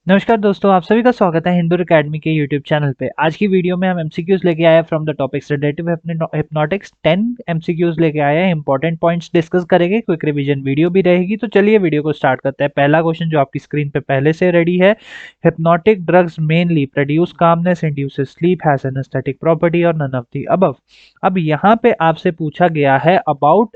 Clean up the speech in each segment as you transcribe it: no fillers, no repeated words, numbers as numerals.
नमस्कार दोस्तों, आप सभी का स्वागत है हिंदू एकेडमी के यूट्यूब चैनल पे। आज की वीडियो में हम एमसीक्यूज लेके आए हैं from the topic sedative hypnotics. 10 MCQs लेके आए हैं, इंपॉर्टेंट पॉइंट्स डिस्कस करेंगे, क्विक रिवीजन वीडियो भी रहेगी। तो चलिए वीडियो को स्टार्ट करते हैं। पहला क्वेश्चन जो आपकी स्क्रीन पे पहले से रेडी है, hypnotic drugs mainly produce calmness, induces sleep, has anesthetic property और नन ऑफ द अबव। अब यहाँ पे आपसे पूछा गया है about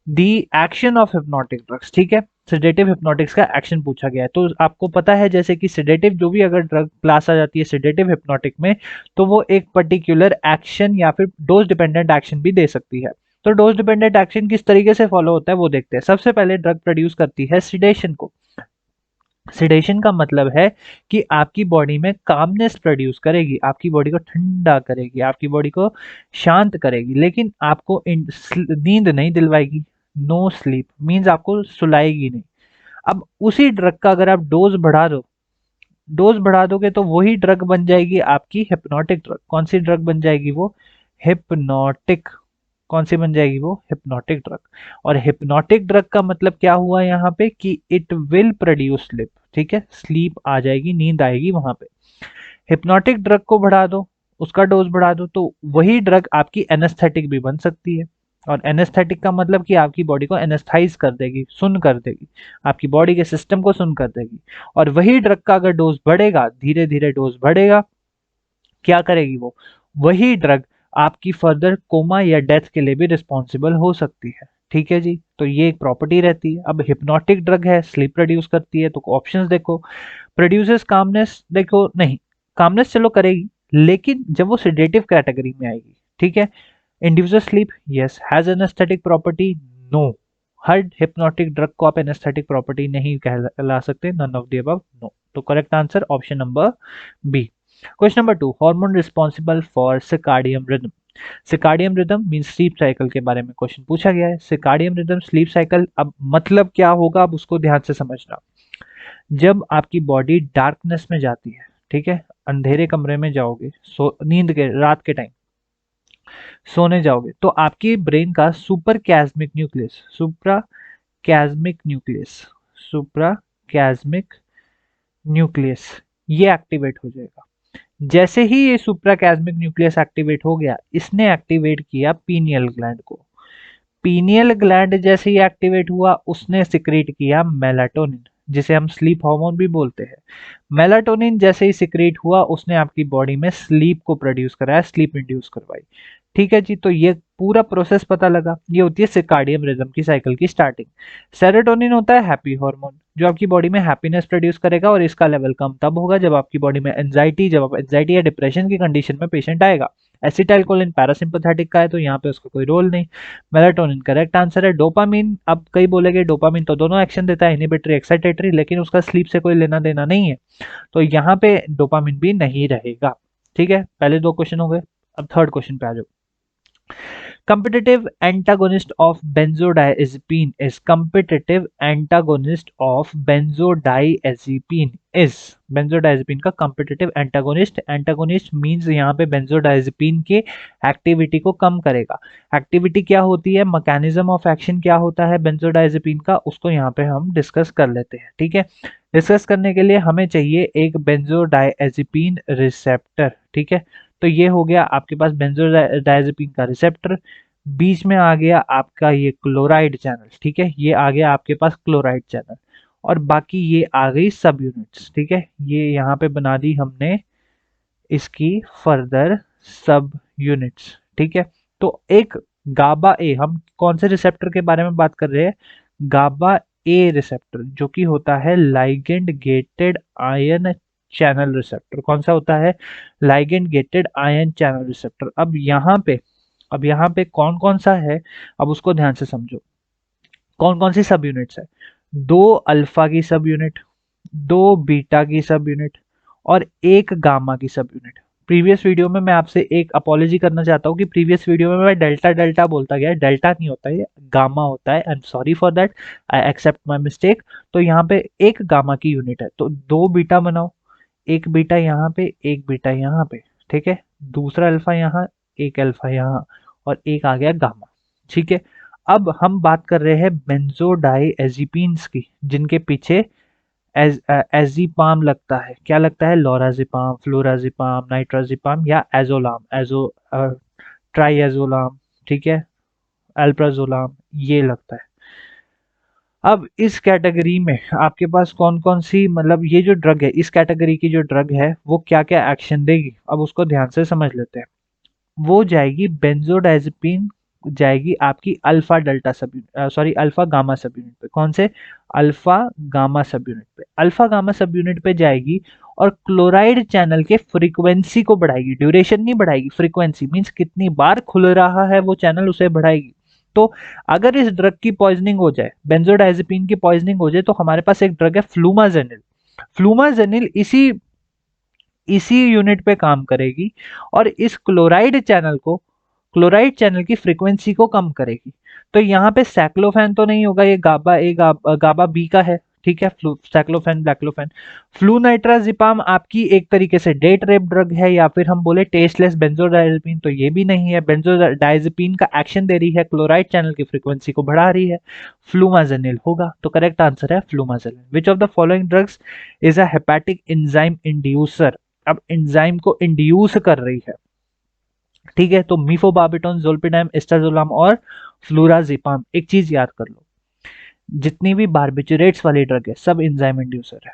the action of hypnotic drugs. ठीक है, सेडेटिव हिप्नोटिक्स का एक्शन पूछा गया है। तो आपको पता है जैसे कि सेडेटिव जो भी अगर ड्रग क्लास आ जाती है सेडेटिव हिप्नोटिक में, तो वो एक पर्टिकुलर एक्शन या फिर डोज डिपेंडेंट एक्शन भी दे सकती है। तो डोज डिपेंडेंट एक्शन किस तरीके से फॉलो होता है वो देखते हैं। सबसे पहले ड्रग प्रोड्यूस करती है सिडेशन को। सिडेशन का मतलब है कि आपकी बॉडी में कामनेस प्रोड्यूस करेगी, आपकी बॉडी को ठंडा करेगी, आपकी बॉडी को शांत करेगी, लेकिन आपको नींद नहीं दिलवाएगी। नो स्लीप मींस आपको सुलाएगी नहीं। अब उसी ड्रग का अगर आप डोज बढ़ा दोगे तो वही ड्रग बन जाएगी आपकी हिप्नोटिक ड्रग। कौन सी ड्रग बन जाएगी वो? हिप्नोटिक। कौन सी बन जाएगी वो? Hypnotic drug. और हिप्नोटिक ड्रग का मतलब क्या हुआ यहाँ पे कि इट विल प्रोड्यूस स्लीप। ठीक है, स्लीप आ जाएगी, नींद आएगी वहां पे। हिप्नोटिक ड्रग को बढ़ा दो, उसका डोज बढ़ा दो, तो वही ड्रग आपकी एनेस्थेटिक भी बन सकती है। और एनेस्थेटिक का मतलब कि आपकी बॉडी को एनेस्थाइज कर देगी, सुन कर देगी, आपकी बॉडी के सिस्टम को सुन कर देगी। और वही ड्रग का अगर डोज बढ़ेगा, धीरे धीरे डोज बढ़ेगा, क्या करेगी वो? वही ड्रग आपकी फर्दर कोमा या डेथ के लिए भी रिस्पॉन्सिबल हो सकती है। ठीक है जी, तो ये एक प्रॉपर्टी रहती है। अब हिप्नोटिक ड्रग है, स्लीप प्रोड्यूस करती है, तो ऑप्शंस देखो। प्रोड्यूसेस कामनेस, देखो नहीं, कामनेस चलो करेगी, लेकिन जब वो सेडेटिव कैटेगरी में आएगी। ठीक है। Induces sleep, yes. Has anesthetic property, no. हर हिप्नोटिक ड्रग को आप एनेस्थेटिक प्रॉपर्टी नहीं कहला सकते, none of the above, no. तो correct answer option number B. Question number 2, hormone responsible for circadian rhythm. Circadian rhythm mean sleep cycle के बारे में क्वेश्चन पूछा गया है। सर्काडियन रिदम, स्लीप साइकिल, अब मतलब क्या होगा अब उसको ध्यान से समझना। जब आपकी बॉडी डार्कनेस में जाती है, ठीक है, अंधेरे कमरे में जाओगे, नींद के रात के टाइम सोने जाओगे, तो आपकी ब्रेन का सुपर कैस्मिक न्यूक्लियस, सुप्रा कैस्मिक न्यूक्लियस, ये एक्टिवेट हो जाएगा। जैसे ही ये सुप्राकैस्मिक न्यूक्लियस एक्टिवेट हो गया, इसने एक्टिवेट किया पीनियल ग्लैंड को। पीनियल ग्लैंड जैसे ही एक्टिवेट हुआ, उसने सिक्रेट किया मेलाटोनिन, जिसे हम स्लीप हार्मोन भी बोलते हैं। मेलाटोनिन जैसे ही सिक्रेट हुआ, उसने आपकी बॉडी में स्लीप को प्रोड्यूस कराया, स्लीप इंड्यूस करवाई। ठीक है जी, तो ये पूरा प्रोसेस पता लगा। ये होती है सर्काडियन रिदम की साइकिल की स्टार्टिंग। सेरोटोनिन होता है हैप्पी हार्मोन, जो आपकी बॉडी में हैप्पीनेस प्रोड्यूस करेगा, और इसका लेवल कम तब होगा जब आपकी बॉडी में जब आप एंजाइटी या डिप्रेशन की कंडीशन में पेशेंट आएगा। एसिटाइलकोलिन पैरासिम्पैथेटिक का है, तो यहाँ पे उसका कोई रोल नहीं। मेलाटोनिन करेक्ट आंसर है। डोपामिन, अब कई बोलेंगे डोपामिन तो दोनों एक्शन देता है, इनहिबिटरी एक्साइटेटरी, लेकिन उसका स्लीप से कोई लेना देना नहीं है, तो यहाँ पे डोपामिन भी नहीं रहेगा। ठीक है, पहले दो क्वेश्चन हो गए। अब थर्ड क्वेश्चन पे आ जाओ। Competitive antagonist of benzodiazepine is competitive antagonist of benzodiazepine is benzodiazepine का competitive antagonist means यहाँ पे benzodiazepine के एक्टिविटी को कम करेगा। एक्टिविटी क्या होती है, मैकेनिज्म ऑफ एक्शन क्या होता है बेंजोडाइजेपिन का, उसको यहाँ पे हम डिस्कस कर लेते हैं। ठीक है, डिस्कस करने के लिए हमें चाहिए एक बेंजोडाइजेपिन रिसेप्टर। ठीक है, तो ये हो गया आपके पास बेंजोडाइजेपिन का रिसेप्टर। बीच में आ गया आपका ये क्लोराइड चैनल। ठीक है, ये आ गया आपके पास क्लोराइड चैनल, और बाकी ये आ गई सब यूनिट्स। ठीक है, ये यहाँ पे बना दी हमने इसकी फर्दर सब यूनिट्स। ठीक है, तो एक गाबा ए, हम कौन से रिसेप्टर के बारे में बात कर रहे हैं? गाबा ए रिसेप्टर, जो कि होता है ligand gated ion channel receptor. कौन सा होता है? Ligand gated ion channel receptor. अब यहाँ पे कौन कौन सा है, अब उसको ध्यान से समझो। कौन कौन सी सब यूनिट्स है? दो अल्फा की सब यूनिट, दो बीटा की सब यूनिट, और एक गामा की सब यूनिट। प्रीवियस वीडियो में मैं आपसे एक अपॉलॉजी करना चाहता हूँ कि प्रीवियस वीडियो में मैं डेल्टा डेल्टा बोलता गया, डेल्टा नहीं होता है, गामा होता है। I am sorry for that, I accept my mistake. तो यहाँ पे एक गामा की यूनिट है, तो दो बीटा बनाओ, एक बीटा यहाँ पे, एक बीटा यहाँ पे। ठीक है, दूसरा अल्फा यहाँ, एक अल्फा यहाँ, और एक आ गया गामा। ठीक है, अब हम बात कर रहे हैं बेंजोडाइएज़ेपिन्स की, जिनके पीछे एजीपाम लगता है, क्या लगता है, लोराजिपाम, फ्लोराजिपाम, नाइट्राजिपाम या एजोलाम, ट्राइएजोलाम, ठीक है, अल्प्राजोलाम, ये लगता है। अब इस कैटेगरी में आपके पास कौन कौन सी, मतलब ये जो ड्रग है, इस कैटेगरी की जो ड्रग है वो क्या क्या एक्शन देगी, अब उसको ध्यान से समझ लेते हैं। वो जाएगी बेंजोडाइजेपिन, जाएगी आपकी अल्फा डेल्टा सब sorry alpha gamma subunit पे। कौन से, अल्फा गामा सब यूनिट पे, अल्फा गामा सब यूनिट पे जाएगी और क्लोराइड चैनल के फ्रीक्वेंसी को बढ़ाएगी, ड्यूरेशन नहीं बढ़ाएगी, फ्रीक्वेंसी मींस कितनी बार खुल रहा है वो चैनल, उसे बढ़ाएगी। तो अगर इस ड्रग की पॉइजनिंग हो जाए, बेंजोडाइजेपिन की पॉइजनिंग हो जाए, तो हमारे पास एक ड्रग है फ्लूमाजेनिल। फ्लूमाजेनिल इसी इसी यूनिट पे काम करेगी और इस क्लोराइड चैनल की फ्रीक्वेंसी को कम करेगी। तो यहाँ पे सैक्लोफेन तो नहीं होगा, ये गाबा बी का है, ठीक है, सैक्लोफेन ब्लैक्लोफेन। फ्लूनाइट्राजिपाम आपकी एक तरीके से डेट रेप ड्रग है, या फिर हम बोले टेस्टलेस बेंजोडाइजेपिन, तो ये भी नहीं है। बेंजोडाइजेपिन का एक्शन दे रही है, क्लोराइड चैनल की फ्रीक्वेंसी को बढ़ा रही है, फ्लूमाजेनिल होगा। तो करेक्ट आंसर है flumazenil. Which of the following drugs is a hepatic enzyme inducer. अब एंजाइम को इंड्यूस कर रही है, ठीक है, तो मीफोबार्बिटोन, जोल्पिडेम, एस्टाजोलाम और फ्लूराजिपाम। एक चीज याद कर लो, जितनी भी बार्बिचुरेट्स वाली ड्रग है सब एंजाइम इंड्यूसर है,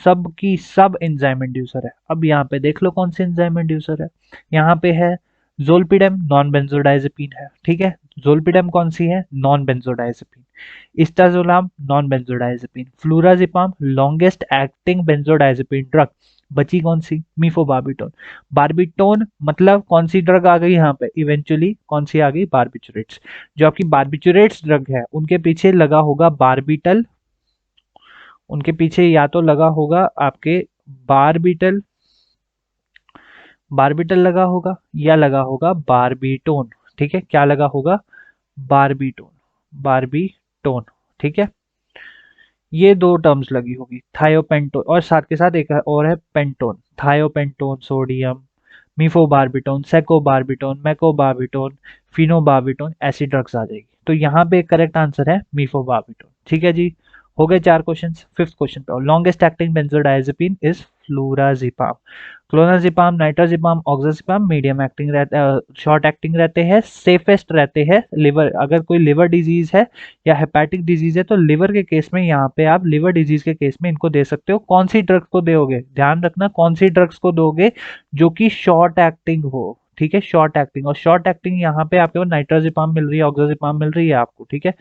सब की सब एंजाइम इंड्यूसर है। अब यहाँ पे देख लो कौन सी एंजाइम इंड्यूसर है, यहाँ पे है जोल्पिडेम, नॉन बेंजोडाइजेपिन है, ठीक है, जोल्पिडेम कौन सी है, non benzodiazepine. Estazolam non benzodiazepine, flurazepam longest acting benzodiazepine drug, बची कौन सी, मीफोबार्बिटोन। बार्बिटोन मतलब कौन सी ड्रग आ गई यहाँ पे, इवेंचुअली कौन सी आ गई, बार्बिचुरेट्स। जो आपकी बार्बिचुरेट्स ड्रग है उनके पीछे लगा होगा बारबीटल, उनके पीछे या तो लगा होगा आपके बारबीटल, बारबीटल लगा होगा या लगा होगा बारबीटोन, ठीक है, क्या लगा होगा, बारबीटोन, बारबीटोन, ठीक है, ये दो टर्म्स लगी होगी, थायोपेंटोन, और साथ के साथ एक और है पेंटोन, थायोपेंटोन सोडियम, मीफोबार्बिटोन, सेकोबार्बिटोन, मैकोबार्बिटोन, फिनोबार्बिटोन, ऐसी ड्रग्स आ जाएगी। तो यहाँ पे करेक्ट आंसर है मीफोबार्बिटोन, ठीक है जी। हो गए 4 क्वेश्चंस। फिफ्थ क्वेश्चन पे, longest acting benzodiazepine is flurazepam. Clonazepam, nitrazepam, oxazepam medium acting रहते, शॉर्ट एक्टिंग रहते हैं, सेफेस्ट रहते हैं। लिवर, अगर कोई लिवर डिजीज है या हेपेटिक डिजीज है तो लिवर के केस में यहाँ पे आप लिवर डिजीज के केस में इनको दे सकते हो। कौन सी ड्रग्स को दोगे, ध्यान रखना कौन सी ड्रग्स को दोगे जो कि शॉर्ट एक्टिंग हो, ठीक है, शॉर्ट एक्टिंग। और शॉर्ट एक्टिंग यहाँ पे आपके पास नाइट्राजिपाम मिल रही है, ऑक्साजिपाम मिल रही है आपको, ठीक है,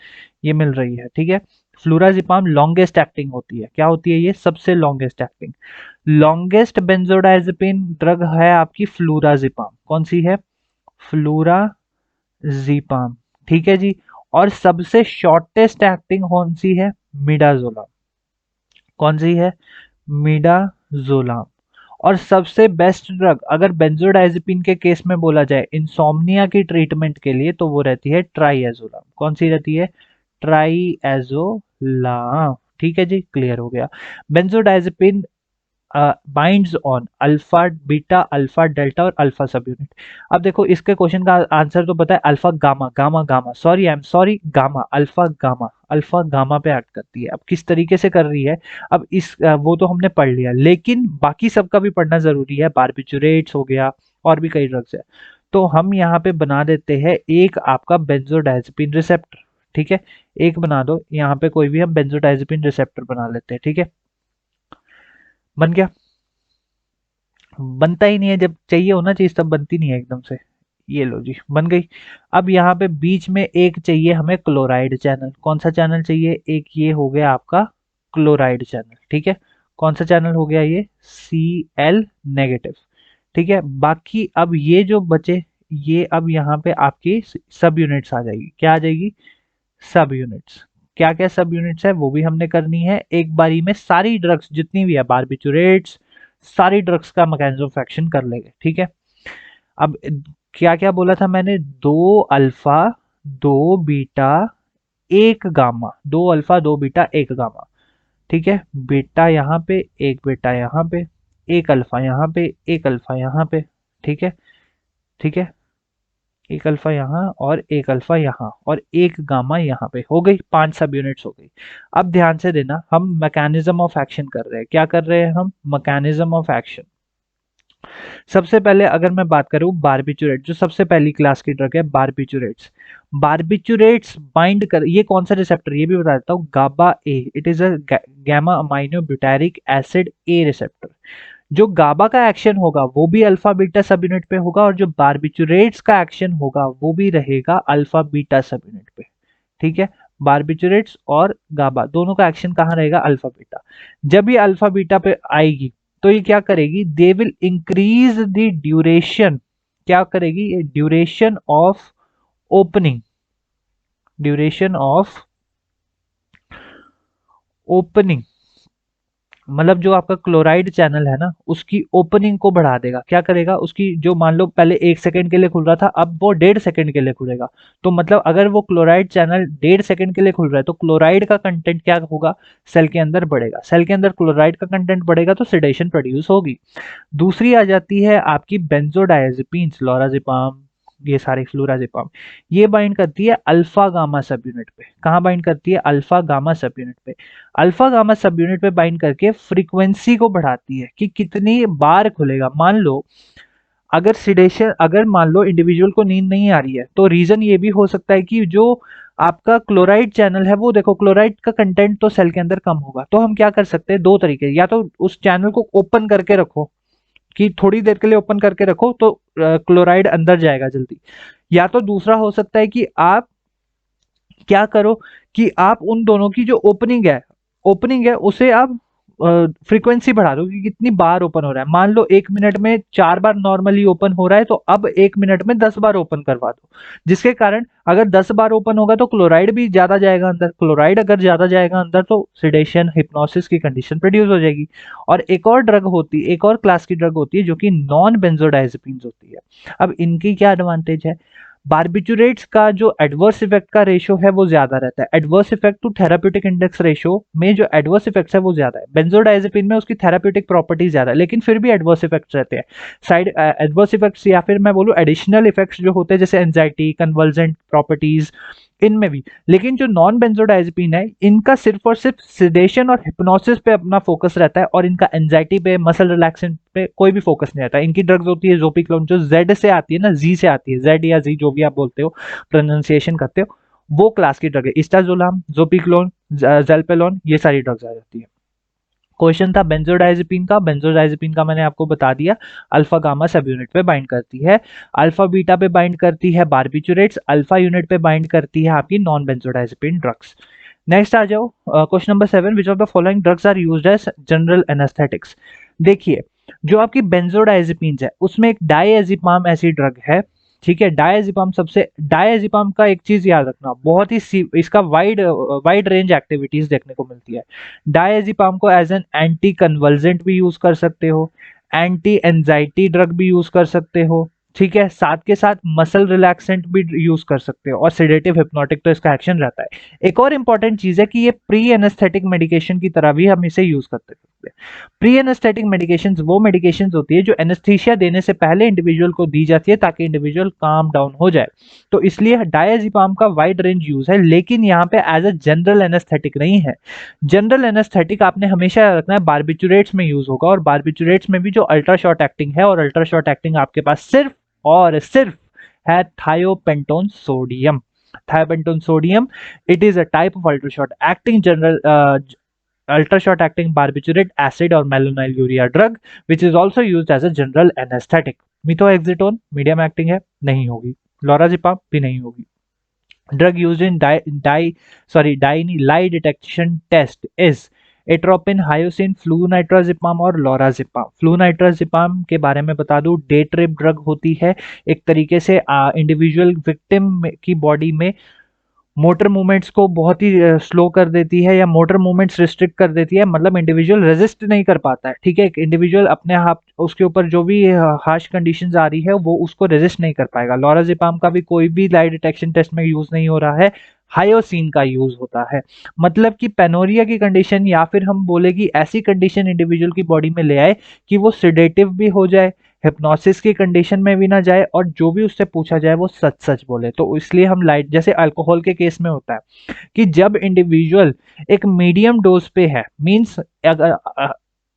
ये मिल रही है, ठीक है। फ्लूराजिपाम लॉन्गेस्ट एक्टिंग होती है, क्या होती है ये, सबसे longest acting. Longest benzodiazepine drug है आपकी फ्लूराजिपाम, कौन सी है, फ्लूराजिपाम, ठीक है जी। और सबसे शॉर्टेस्ट एक्टिंग कौन सी है, मिडाजोलाम, कौन सी है, मिडाजोलाम। और सबसे बेस्ट ड्रग अगर बेंजोडाइजेपिन के केस में बोला जाए इंसोम्निया की ट्रीटमेंट के लिए, तो वो रहती है ट्राइएजोलाम, कौन सी रहती है, ट्राइएजोलाम, ठीक है जी, क्लियर हो गया। Benzodiazepine binds on alpha beta, alpha delta और अल्फा सब यूनिट। अब देखो इसके क्वेश्चन का आंसर तो पता है, alpha gamma, gamma gamma sorry I am sorry gamma, alpha gamma, alpha gamma पे एक्ट करती है। अब किस तरीके से कर रही है, अब इस वो तो हमने पढ़ लिया, लेकिन बाकी सबका भी पढ़ना जरूरी है, बारबिचुरेट्स हो गया और भी कई ड्रग्स है। तो हम यहाँ पे बना देते हैं एक आपका बेंजोडाइजेपिन रिसेप्टर, ठीक है, एक बना दो यहाँ पे, कोई भी हम बेंजोडाइजेपिन रिसेप्टर बना लेते हैं, ठीक है, बन गया। बनता ही नहीं है, जब चाहिए होना चीज तब बनती नहीं है एकदम से। ये लो जी, बन गई। अब यहाँ पे बीच में एक चाहिए हमें क्लोराइड चैनल, कौन सा चैनल चाहिए, एक ये हो गया आपका क्लोराइड चैनल, ठीक है, कौन सा चैनल हो गया ये, Cl नेगेटिव, ठीक है। बाकी अब ये जो बचे, ये अब यहाँ पे आपकी सब यूनिट्स आ जाएगी, क्या आ जाएगी, सब यूनिट्स। क्या क्या सब यूनिट्स है वो भी हमने करनी है एक बारी में, सारी ड्रग्स जितनी भी है बारबिचुरेट्स, सारी ड्रग्स का मैकेनिज्म ऑफ एक्शन कर लेंगे, ठीक है। अब क्या क्या बोला था मैंने, दो अल्फा, दो बीटा, एक गामा, दो अल्फा दो बीटा एक गामा, ठीक है, बीटा यहाँ पे, एक बीटा यहाँ पे, एक अल्फा यहाँ पे, एक अल्फा यहाँ पे, ठीक है, ठीक है, एक अल्फा यहाँ और एक अल्फा यहाँ और एक गामा यहाँ पे, हो गई 5 सब यूनिट्स हो गई। अब ध्यान से देना, हम मैकेनिज्म ऑफ एक्शन कर रहे हैं। क्या कर रहे हैं हम? Mechanism of action. सबसे पहले अगर मैं बात करूं बारबिचुरेट, जो सबसे पहली क्लास की ड्रग है बारबिचुरेट्स। बारबिचुरेट्स बाइंड कर, ये कौन सा रिसेप्टर ये भी बता देता हूं, GABA A. It is a gamma amino butyric acid A receptor. जो गाबा का एक्शन होगा वो भी अल्फा बीटा सब यूनिट पे होगा, और जो बारबिचुरेट्स का एक्शन होगा वो भी रहेगा अल्फा बीटा सब यूनिट पे। ठीक है, बारबिचुरेट्स और गाबा दोनों का एक्शन कहाँ रहेगा? Alpha beta. जब ये अल्फा बीटा पे आएगी तो ये क्या करेगी? They will increase the duration. क्या करेगी? Duration of opening, duration of opening, मतलब जो आपका क्लोराइड चैनल है ना उसकी ओपनिंग को बढ़ा देगा। क्या करेगा? उसकी जो मान लो पहले 1 सेकंड के लिए खुल रहा था, अब वो 1.5 सेकंड के लिए खुलेगा। तो मतलब अगर वो क्लोराइड चैनल 1.5 सेकंड के लिए खुल रहा है तो क्लोराइड का कंटेंट क्या होगा? सेल के अंदर बढ़ेगा। सेल के अंदर क्लोराइड का कंटेंट बढ़ेगा तो सेडेशन प्रोड्यूस होगी। दूसरी आ जाती है आपकी बेंजोडायजेपिन्स, लोराजिपाम, ये सारे फ्लोराजिपाम। ये बाइंड करती है अल्फा गामा सब यूनिट पे। कहाँ बाइंड करती है? अल्फा गामा सब यूनिट पे। अल्फा गामा सब यूनिट पे बाइंड करके फ्रीक्वेंसी को बढ़ाती है कि कितनी बार खुलेगा। मान लो अगर सिडेशन, अगर मान लो इंडिविजुअल को नींद नहीं आ रही है तो रीजन ये भी हो सकता है कि जो आपका क्लोराइड चैनल है वो, देखो क्लोराइड का कंटेंट तो सेल के अंदर कम होगा, तो हम क्या कर सकते हैं? दो तरीके, या तो उस चैनल को ओपन करके रखो, कि थोड़ी देर के लिए ओपन करके रखो तो क्लोराइड अंदर जाएगा जल्दी। या तो दूसरा हो सकता है कि आप क्या करो कि आप उन दोनों की जो ओपनिंग है उसे आप फ्रीक्वेंसी बढ़ा दो कि कितनी बार ओपन हो रहा है। मान लो 1 मिनट में 4 बार नॉर्मली ओपन हो रहा है, तो अब 1 मिनट में 10 बार ओपन करवा दो, जिसके कारण अगर 10 बार ओपन होगा तो क्लोराइड भी ज्यादा जाएगा अंदर। क्लोराइड अगर ज्यादा जाएगा अंदर तो सिडेशन हिप्नोसिस की कंडीशन प्रोड्यूस हो जाएगी। और एक और क्लास की ड्रग होती है जो कि नॉन बेंजोडाइजेपिन्स होती है। अब इनकी क्या एडवांटेज है? बारबिचुरेट्स का जो एडवर्स इफेक्ट का रेशो है वो ज्यादा रहता है। Adverse effect to therapeutic index ratio में जो एडवर्स इफेक्ट्स है वो ज्यादा है। बेंजोडाइजेपिन में उसकी थेराप्यूटिक प्रॉपर्टी ज्यादा है, लेकिन फिर भी एडवर्स इफेक्ट्स रहते हैं। साइड एडवर्स इफेक्ट्स या फिर मैं बोलूं एडिशनल इफेक्ट्स जो होते हैं, जैसे एंजाइटी, कन्वर्जेंट प्रॉपर्टीज, इनमें भी। लेकिन जो नॉन बेंजोडाइजेपिन है इनका सिर्फ और सिर्फ सिडेशन और हिप्नोसिस पे अपना फोकस रहता है, और इनका एंजाइटी पे, मसल रिलैक्सेंट पे कोई भी फोकस नहीं रहता है। इनकी ड्रग्स होती है जोपिक्लोन, जो जेड से आती है ना, जी से आती है, जेड या जी जो भी आप बोलते हो, प्रोनाउंसिएशन करते हो, वो क्लास की ड्रग है। इस्टाजोलाम, जोपिक्लोन, जेल्पेलोन, ये सारी ड्रग्स आ जाती है। क्वेश्चन था बेंजोडाइजेपिन का। बेंजोडाइजेपिन का मैंने आपको बता दिया, अल्फा गामा सब यूनिट पे बाइंड करती है, अल्फा बीटा पे बाइंड करती है बारबिचुरेट्स, अल्फा यूनिट पे बाइंड करती है आपकी नॉन बेंजोडाइजेपिन ड्रग्स। नेक्स्ट आ जाओ, question number 7, which of the following drugs are used as general anaesthetics. देखिए, जो आपकी बेंजोडाइजेपिन है उसमें एक डायजेपिम ऐसी ड्रग है, ठीक है। डायजेपिम का एक चीज याद रखना, बहुत ही इसका वाइड रेंज एक्टिविटीज देखने को मिलती है। डायजेपिम को एज एन एंटी कन्वल्जेंट भी यूज कर सकते हो, एंटी एंजाइटी ड्रग भी यूज कर सकते हो, ठीक है। साथ के साथ मसल रिलैक्सेंट भी यूज कर सकते हो, और सेडेटिव हिप्नोटिक तो इसका एक्शन रहता है। एक और इंपॉर्टेंट चीज है कि ये प्री एनेस्थेटिक मेडिकेशन की तरह भी हम इसे यूज करते हैं। प्री एनेस्थेटिक मेडिकेशंस वो मेडिकेशंस होती है जो एनेस्थीसिया देने से पहले इंडिविजुअल को दी जाती है ताकि इंडिविजुअल काम डाउन हो जाए। तो इसलिए डायजेपिम का वाइड रेंज यूज है, लेकिन यहाँ पे एज अ जनरल एनेस्थेटिक नहीं है। जनरल एनेस्थेटिक आपने हमेशा याद रखना है बारबिचुरेट्स में यूज होगा, और बारबिचुरेट्स में भी जो अल्ट्रा शॉर्ट एक्टिंग है, और अल्ट्रा शॉर्ट एक्टिंग आपके पास सिर्फ और सिर्फ है thiopentone sodium. Thiopentone sodium, it is a type of ultra short acting general ultra short acting barbiturate acid or malonylurea drug which is also used as a general anesthetic. methoxytone medium acting है, नहीं होगी। Lorazepam भी नहीं होगी। Drug used in lie detection test is atropine, hyoscine, flunitrazepam और lorazepam. फ्लूनाइट्राजिपाम के बारे में बता दूं, डे ट्रिप ड्रग होती है, एक तरीके से इंडिविजुअल विक्टिम की बॉडी में मोटर मूवमेंट्स को बहुत ही स्लो कर देती है, या मोटर मूवमेंट्स रिस्ट्रिक्ट कर देती है, मतलब इंडिविजुअल रेजिस्ट नहीं कर पाता है, ठीक है। एक इंडिविजुअल अपने आप उसके ऊपर जो भी हार्श कंडीशंस आ रही है वो उसको रेजिस्ट नहीं कर पाएगा। लोराजिपाम का भी कोई भी लाई डिटेक्शन टेस्ट में यूज नहीं हो रहा है, हायोसिन का यूज होता है। मतलब कि पेनोरिया की कंडीशन या फिर हम बोले कि ऐसी कंडीशन इंडिविजुअल की बॉडी में ले आए कि वो सिडेटिव भी हो जाए, हिप्नोसिस की कंडीशन में भी ना जाए, और जो भी उससे पूछा जाए वो सच सच बोले। तो इसलिए हम लाइट, जैसे अल्कोहल के केस में होता है कि जब इंडिविजुअल एक मीडियम डोज पे है, मींस अगर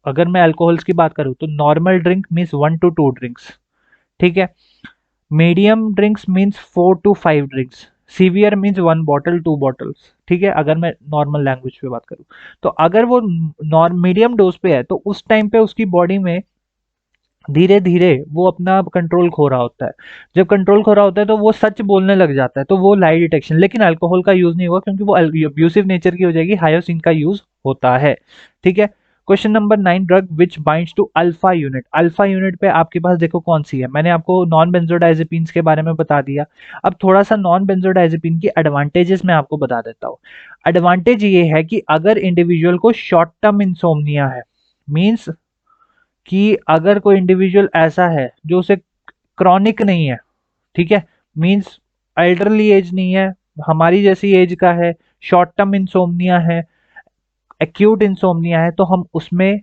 अगर मैं अल्कोहल्स की बात करूं तो normal drink means 1 to 2 drinks, ठीक है। Medium drinks means 4 to 5 drinks. Severe means 1 bottle 2 bottles, ठीक है, अगर मैं नॉर्मल लैंग्वेज पे बात करूं। तो अगर वो मीडियम डोज पे है तो उस टाइम पे उसकी बॉडी में धीरे धीरे वो अपना कंट्रोल खो रहा होता है। जब कंट्रोल खो रहा होता है तो वो सच बोलने लग जाता है, तो वो लाई डिटेक्शन। लेकिन अल्कोहल का यूज नहीं होगा क्योंकि वो अब्यूसिव नेचर की हो जाएगी, हायोसिन का यूज होता है, ठीक है। Question number 9, drug which binds to alpha unit. Alpha unit पे आपके पास देखो कौन सी है, मैंने आपको नॉन बेंजोडाइजेपिन्स के बारे में बता दिया। अब थोड़ा सा नॉन बेंजोडाइजेपिन की एडवांटेजेस मैं आपको बता देता हूँ। एडवांटेज ये है कि अगर इंडिविजुअल को शॉर्ट टर्म इंसोम्निया है, मीन्स कि अगर कोई इंडिविजुअल ऐसा है जो उसे क्रॉनिक नहीं है, ठीक है, मींस एल्डरली एज नहीं है, हमारी जैसी एज का है, शॉर्ट टर्म इंसोम्निया है, एक्यूट इंसोम्निया है, तो हम उसमें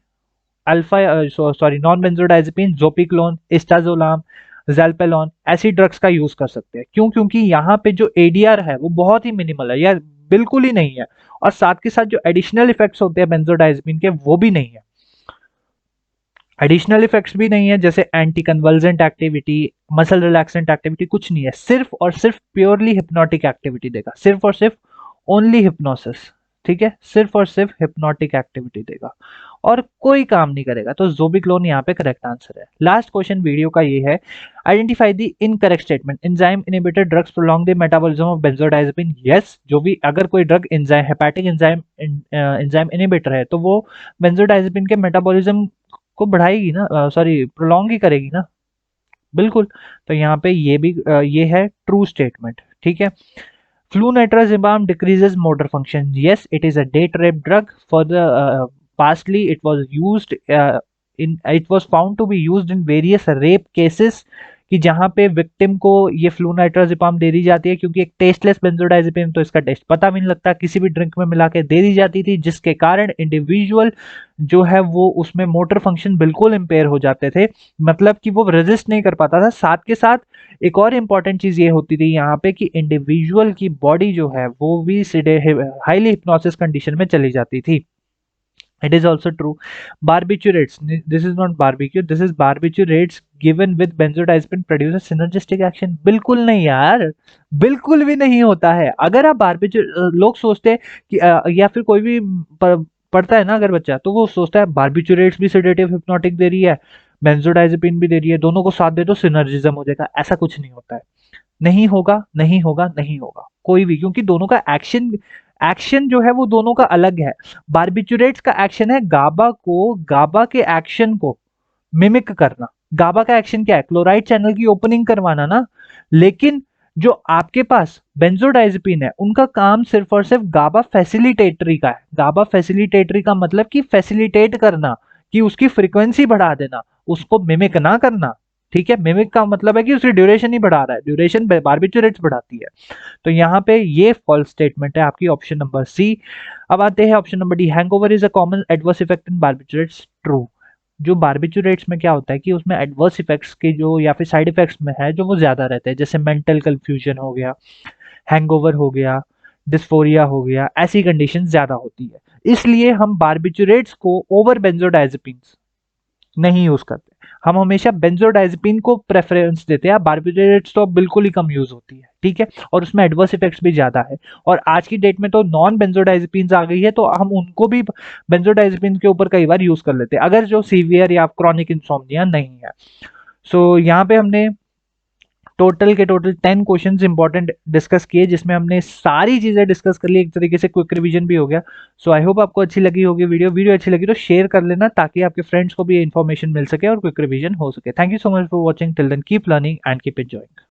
अल्फा सॉरी नॉन बेंजोडाइजेपिन, जोपिक्लोन, इस्टाजोलाम, ज़ेल्पेलॉन ऐसी ड्रग्स का यूज कर सकते हैं। क्यों? क्योंकि यहाँ पे जो एडीआर है वो बहुत ही मिनिमल है या बिल्कुल ही नहीं है, और साथ के साथ जो एडिशनल इफेक्ट्स होते हैं बेंजोडाइजेपिन के वो भी नहीं है। एडिशनल इफेक्ट्स भी नहीं है, जैसे anticonvulsant activity, muscle relaxant activity, कुछ नहीं है। सिर्फ और सिर्फ प्योरली हिप्नोटिक एक्टिविटी देगा, सिर्फ और सिर्फ ओनली हिप्नोसिस, ठीक है, सिर्फ और सिर्फ हिप्नोटिक एक्टिविटी देगा और कोई काम नहीं करेगा। तो ज़ोबिक्लोन यहाँ पे करेक्ट आंसर है। लास्ट क्वेश्चन वीडियो का ये है, identify the incorrect statement. Enzyme inhibitor drugs prolong the metabolism of benzodiazepine. Yes, जो भी अगर कोई drug enzyme hepatic enzyme enzyme inhibitor है तो वो बेंजोडाइजेपिन के मेटाबॉलिज्म को बढ़ाएगी ना, सॉरी प्रोलॉन्ग ही करेगी ना, बिल्कुल। तो यहाँ पे ये भी ये है ट्रू स्टेटमेंट, ठीक है। Flunitrazepam decreases motor function. Yes, it is a date rape drug. For the pastly, it was used it was found to be used in various rape cases कि जहां पे विक्टिम को ये फ्लूनाइट्राजिपाम दे दी जाती है, क्योंकि एक टेस्टलेस बेंजोडाइजेपिन तो इसका टेस्ट पता भी नहीं लगता, किसी भी ड्रिंक में मिला के दे दी जाती थी, जिसके कारण इंडिविजुअल जो है वो उसमें मोटर फंक्शन बिल्कुल इम्पेयर हो जाते थे, मतलब कि वो रेजिस्ट नहीं कर पाता था। साथ के साथ एक और इम्पॉर्टेंट चीज ये होती थी यहाँ पे कि इंडिविजुअल की बॉडी जो है वो भी हाईली हिप्नोसिस कंडीशन में चली जाती थी। It is also true. Barbiturates. This is not barbecue. This is barbiturates given with benzodiazepine produces synergistic action. बिल्कुल नहीं यार, बिल्कुल भी नहीं होता है। अगर आप लोग सोचते हैं कि या फिर कोई भी पढ़ता है ना अगर बच्चा, तो वो सोचता है बार्बिचुरेट्स भी सेडेटिव हिप्नोटिक दे रही है, बेंजोडाइजेपिन भी दे रही है, दोनों को साथ दे तो सिनर्जिज्म हो जाएगा। ऐसा कुछ नहीं होता है, नहीं होगा, नहीं होगा, नहीं होगा कोई भी, क्योंकि दोनों का एक्शन एक्शन जो है वो दोनों का अलग है। बार्बिचुरेट्स का एक्शन है गाबा के एक्शन को मिमिक करना। गाबा का एक्शन क्या है? क्लोराइड चैनल की ओपनिंग करवाना ना। लेकिन जो आपके पास बेंजोडाइजेपिन है उनका काम सिर्फ और सिर्फ गाबा फैसिलिटेटरी का है। गाबा फैसिलिटेटरी का मतलब कि फैसिलिटेट करना, कि उसकी फ्रीक्वेंसी बढ़ा देना, उसको मिमिक ना करना, ठीक है। मिमिक का मतलब है कि उसकी ड्यूरेशन ही बढ़ा रहा है, ड्यूरेशन बार्बिचुरेट्स बढ़ाती है। तो यहाँ पे ये फॉल्स स्टेटमेंट है आपकी, ऑप्शन नंबर सी। अब आते हैं option number D, hangover is a common adverse effect in barbiturates. True. जो बार्बिचुरेट्स में क्या होता है कि उसमें एडवर्स इफेक्ट्स के जो या फिर साइड इफेक्ट्स में है जो वो ज्यादा रहते हैं, जैसे मेंटल कंफ्यूजन हो गया, हैंगओवर हो गया, डिस्फोरिया हो गया, ऐसी कंडीशन ज्यादा होती है। इसलिए हम बार्बिचुरेट्स को ओवर बेंजोडाइजेपिन्स नहीं यूज करते, हम हमेशा बेंजोडाइजेपिन को प्रेफरेंस देते हैं। बार्बिटरेट्स तो बिल्कुल ही कम यूज होती है, ठीक है, और उसमें एडवर्स इफेक्ट्स भी ज्यादा है। और आज की डेट में तो नॉन बेंजोडाइजेपिन आ गई है, तो हम उनको भी बेंजोडाइजेपिन के ऊपर कई बार यूज कर लेते हैं अगर जो सीवियर या क्रॉनिक इंसोम्निया नहीं है। सो यहाँ पे हमने टोटल के टोटल 10 क्वेश्चंस इंपॉर्टेंट डिस्कस किए, जिसमें हमने सारी चीजें डिस्कस कर ली, एक तरीके से क्विक रिवीजन भी हो गया। सो आई होप आपको अच्छी लगी होगी वीडियो अच्छी लगी तो शेयर कर लेना, ताकि आपके फ्रेंड्स को भी इन्फॉर्मेशन मिल सके और क्विक रिवीजन हो सके। Thank you so much for watching, till then keep learning and keep enjoying.